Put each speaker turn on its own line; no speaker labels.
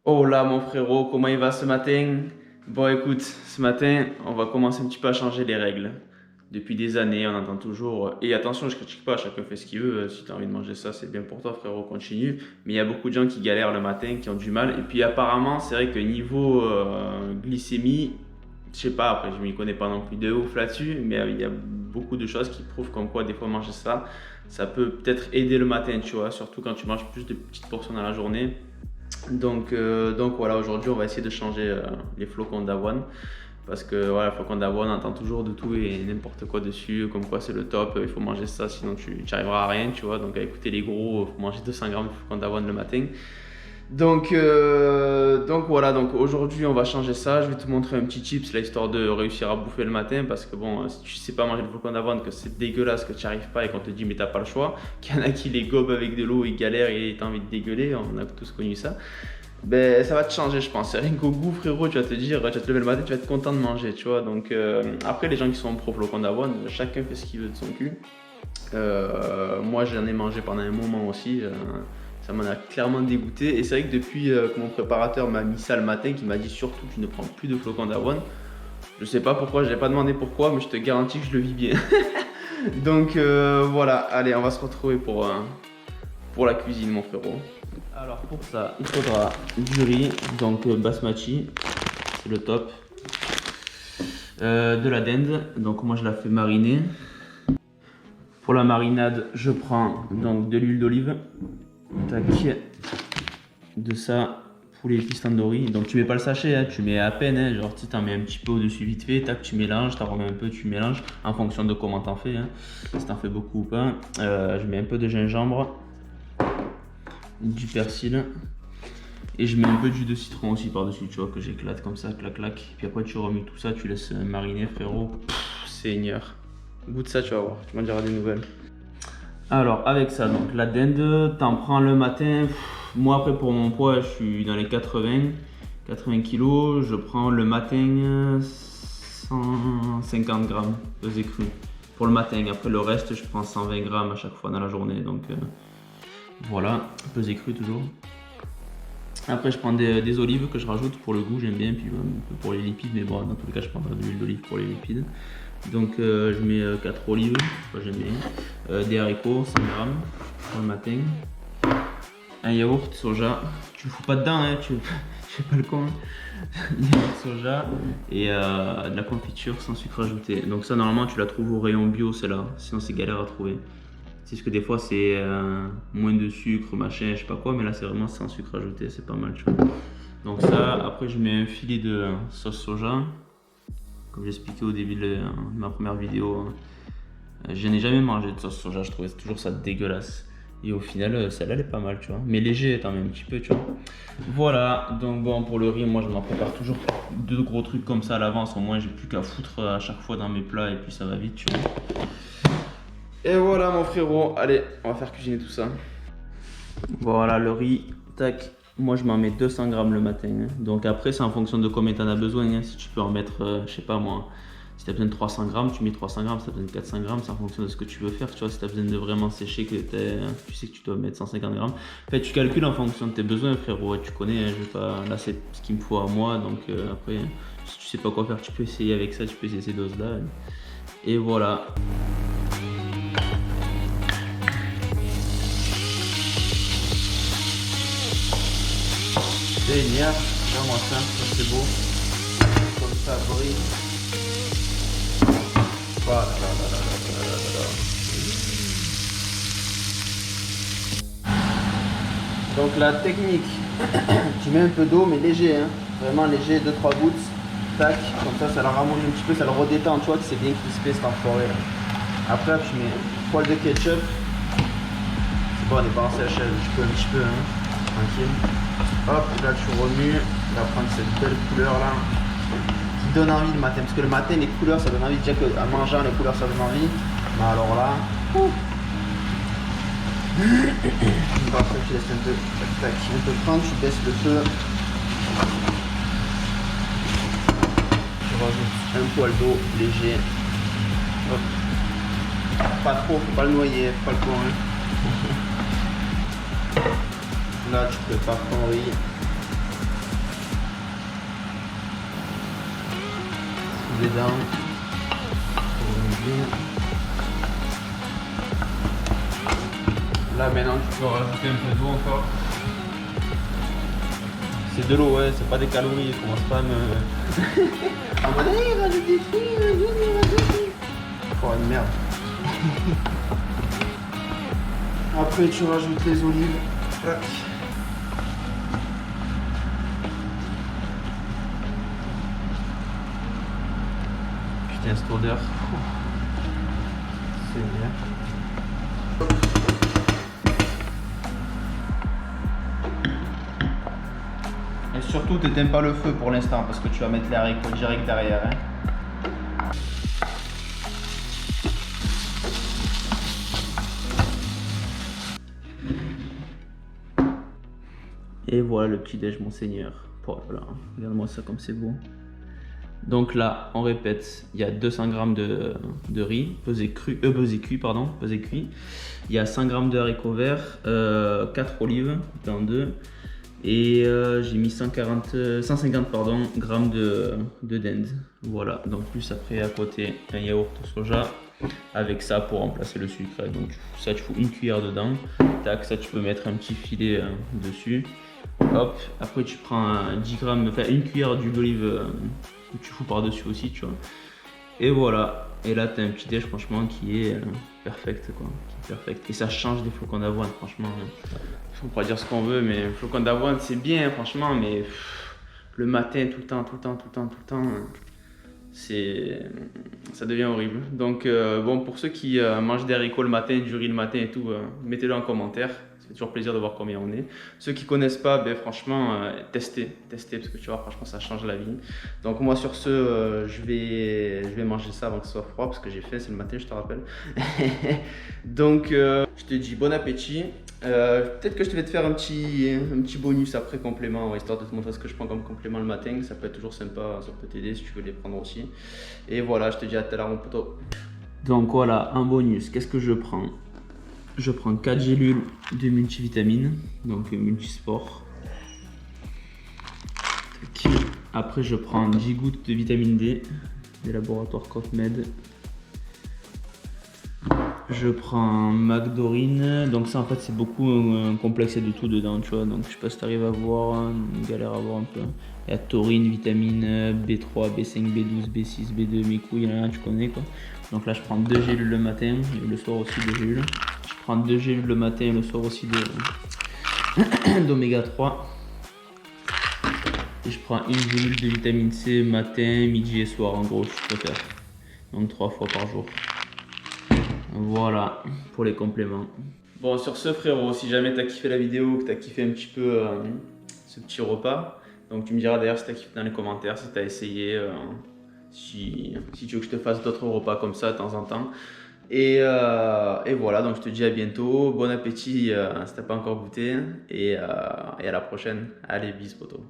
Oh là mon frérot, comment il va ce matin? Bon écoute, ce matin, on va commencer un petit peu à changer les règles. Depuis des années, on entend toujours. Et attention, je critique pas, chacun fait ce qu'il veut. Si tu as envie de manger ça, c'est bien pour toi, frérot, continue. Mais il y a beaucoup de gens qui galèrent le matin, qui ont du mal. Et puis apparemment, c'est vrai que niveau glycémie, je sais pas, après je m'y connais pas non plus de ouf là-dessus, mais il y a beaucoup de choses qui prouvent comme quoi des fois manger ça, ça peut peut-être aider le matin, tu vois, surtout quand tu manges plus de petites portions dans la journée. Donc voilà, aujourd'hui on va essayer de changer les flocons d'avoine. Parce que voilà, flocons d'avoine, on entend toujours de tout et n'importe quoi dessus, comme quoi c'est le top, il faut manger ça, sinon tu n'arriveras à rien, tu vois. Donc à écouter les gros, il faut manger 200 grammes de flocons d'avoine le matin. Donc voilà, donc aujourd'hui on va changer ça. Je vais te montrer un petit tips là, histoire de réussir à bouffer le matin. Parce que bon, si tu sais pas manger le flocon d'avoine, que c'est dégueulasse, que tu n'y arrives pas et qu'on te dit mais t'as pas le choix, qu'il y en a qui les gobent avec de l'eau et galèrent et t'as envie de dégueuler, on a tous connu ça. Ben, ça va te changer, je pense. Rien qu'au goût, frérot, tu vas te dire, tu vas te lever le matin, tu vas être content de manger, tu vois. Donc, après, les gens qui sont pro flocons d'avoine, chacun fait ce qu'il veut de son cul. Moi, j'en ai mangé pendant un moment aussi. Ça m'en a clairement dégoûté. Et c'est vrai que depuis que mon préparateur m'a mis ça le matin, qui m'a dit surtout, tu ne prends plus de flocons d'avoine. Je sais pas pourquoi, je n'ai pas demandé pourquoi, mais je te garantis que je le vis bien. Donc, voilà, allez, on va se retrouver pour la cuisine, mon frérot. Alors pour ça, il faudra du riz, donc basmati, c'est le top. De la dinde, donc moi je la fais mariner. Pour la marinade, je prends donc de l'huile d'olive, tac, de ça, poulet épices tandoori. Donc tu mets pas le sachet, hein, tu mets à peine, hein, genre tu t'en mets un petit peu au-dessus vite fait, tac, tu mélanges, t'en remets un peu, tu mélanges en fonction de comment t'en fais, hein, si t'en fais beaucoup ou pas. Je mets un peu de gingembre, du persil. Et je mets un peu de jus de citron aussi par-dessus, tu vois, que j'éclate comme ça, clac clac. Puis après tu remets tout ça, tu laisses mariner, frérot. Seigneur. Goûte ça, tu vas voir, tu m'en diras des nouvelles. Alors avec ça, donc la dinde, t'en prends le matin. Moi après pour mon poids, je suis dans les 80 kilos. Je prends le matin 150 grammes pesé cru. Pour le matin, après le reste, je prends 120 grammes à chaque fois dans la journée. Donc voilà, pesé cru toujours. Après, je prends des olives que je rajoute pour le goût, j'aime bien, puis un peu pour les lipides, mais bon, dans tous les cas, je prendrai de l'huile d'olive pour les lipides. Donc, je mets 4 olives, j'aime bien. Des haricots, 100 grammes pour le matin. Un yaourt soja, tu le fous pas dedans, hein, je fais pas le con. Yaourt soja et de la confiture sans sucre ajouté. Donc, ça, normalement, tu la trouves au rayon bio, celle-là, sinon, c'est galère à trouver. C'est ce que des fois c'est moins de sucre, machin, je sais pas quoi, mais là c'est vraiment sans sucre ajouté, c'est pas mal, tu vois. Donc ça, après je mets un filet de sauce soja, comme j'expliquais au début de ma première vidéo. Je n'ai jamais mangé de sauce soja, je trouvais toujours ça dégueulasse. Et au final, celle-là elle est pas mal, tu vois. Mais léger, t'en mets un petit peu, tu vois. Voilà, donc bon, pour le riz, moi je m'en prépare toujours deux gros trucs comme ça à l'avance. Au moins j'ai plus qu'à foutre à chaque fois dans mes plats et puis ça va vite, tu vois. Et voilà mon frérot, allez, on va faire cuisiner tout ça. Voilà le riz, tac, moi je m'en mets 200 grammes le matin. Hein. Donc après c'est en fonction de combien tu en as besoin. Hein. Si tu peux en mettre, je sais pas moi, si tu as besoin de 300 grammes, tu mets 300 grammes, si tu as besoin de 400 grammes, c'est en fonction de ce que tu veux faire. Tu vois, si tu as besoin de vraiment sécher, que tu sais que tu dois mettre 150 grammes. En fait, tu calcules en fonction de tes besoins, frérot. Tu connais, hein, je vais pas... là c'est ce qu'il me faut à moi. Donc après, si tu sais pas quoi faire, tu peux essayer avec ça, tu peux essayer ces doses-là. Et voilà. Génial, regarde-moi ça c'est beau. Comme ça brille. Voilà, là, là, là, là, là, là, là. Donc la technique, tu mets un peu d'eau mais léger, hein. Vraiment léger, 2-3 gouttes. Tac, comme ça la ramollit un petit peu, ça le redétend, tu vois que c'est bien crispé cet enfoiré là. Après tu mets une poêle de ketchup. C'est bon, on n'est pas en séchage, je peux un petit peu, hein. Tranquille. Hop, là tu remues, tu vas prendre cette belle couleur là qui donne envie le matin. Parce que le matin, les couleurs ça donne envie. Déjà qu'en mangeant, les couleurs ça donne envie. Mais alors là, après tu laisses un peu, tac, un peu prendre, tu baisses le feu. Tu rajoutes un poil d'eau léger. Hop. Pas trop, faut pas le noyer, faut pas le con. Hein. Là tu prépares ton riz. dedans. Là maintenant tu peux rajouter un peu d'eau encore. C'est de l'eau, ouais, c'est pas des calories, commence pas à me... Ah bah il rajoute des fruits, rajoute. Oh merde. Après tu rajoutes les olives. Tac. Putain cette odeur. C'est bien. Et surtout, t'éteins pas le feu pour l'instant parce que tu vas mettre les haricots direct derrière. Hein. Et voilà le petit déj, mon seigneur. Oh là là, regarde-moi ça comme c'est beau. Donc là, on répète, il y a 200 g de riz, pesé cuit. Il y a 100 g de haricots verts, 4 olives dans 2. Et j'ai mis 150 grammes de dinde. Voilà, donc plus après à côté un yaourt au soja avec ça pour remplacer le sucre. Donc ça tu fous une cuillère dedans, tac, ça tu peux mettre un petit filet dessus. Hop, après tu prends 10 grammes, enfin une cuillère d'huile d'olive que tu fous par dessus aussi, tu vois. Et voilà, et là tu as un petit déj franchement qui est perfect quoi, qui est perfect. Et ça change des flocons d'avoine franchement. On pourra dire ce qu'on veut, mais le flocon d'avoine c'est bien franchement, mais le matin tout le temps, ça devient horrible. Donc bon, pour ceux qui mangent des haricots le matin, du riz le matin et tout, mettez-le en commentaire. Ça fait toujours plaisir de voir combien on est. Ceux qui connaissent pas, ben franchement, testez parce que tu vois, franchement, ça change la vie. Donc moi sur ce, je vais manger ça avant que ce soit froid parce que j'ai faim, c'est le matin, je te rappelle. Donc je te dis bon appétit. Peut-être que je vais te faire un petit bonus après complément, ouais, histoire de te montrer ce que je prends comme complément le matin. Ça peut être toujours sympa, ça peut t'aider si tu veux les prendre aussi. Et voilà, je te dis à tout à l'heure mon poteau. Donc voilà, un bonus, qu'est-ce que je prends? Je prends 4 gélules de multivitamines, donc multisport. Après je prends 10 gouttes de vitamine D des laboratoires Cofmed. Je prends Magdorine, donc ça en fait c'est beaucoup un complexe, il y a de tout dedans, tu vois, donc je sais pas si tu arrives à voir, une galère à voir un peu. Il y a taurine, vitamine B3, B5, B12, B6, B2, mes couilles, il y en a un, tu connais quoi. Donc là je prends 2 gélules le matin et le soir aussi 2 gélules. Je prends 2 gélules le matin et le soir aussi d'oméga 3. Et je prends une gélule de vitamine C matin, midi et soir en gros, je préfère. Donc 3 fois par jour. Voilà pour les compléments. Bon sur ce frérot, si jamais tu as kiffé la vidéo, que tu as kiffé un petit peu ce petit repas, donc tu me diras d'ailleurs si tu as kiffé dans les commentaires, si tu as essayé, si tu veux que je te fasse d'autres repas comme ça de temps en temps. Et voilà, donc je te dis à bientôt, bon appétit si tu n'as pas encore goûté et à la prochaine. Allez, bis poto.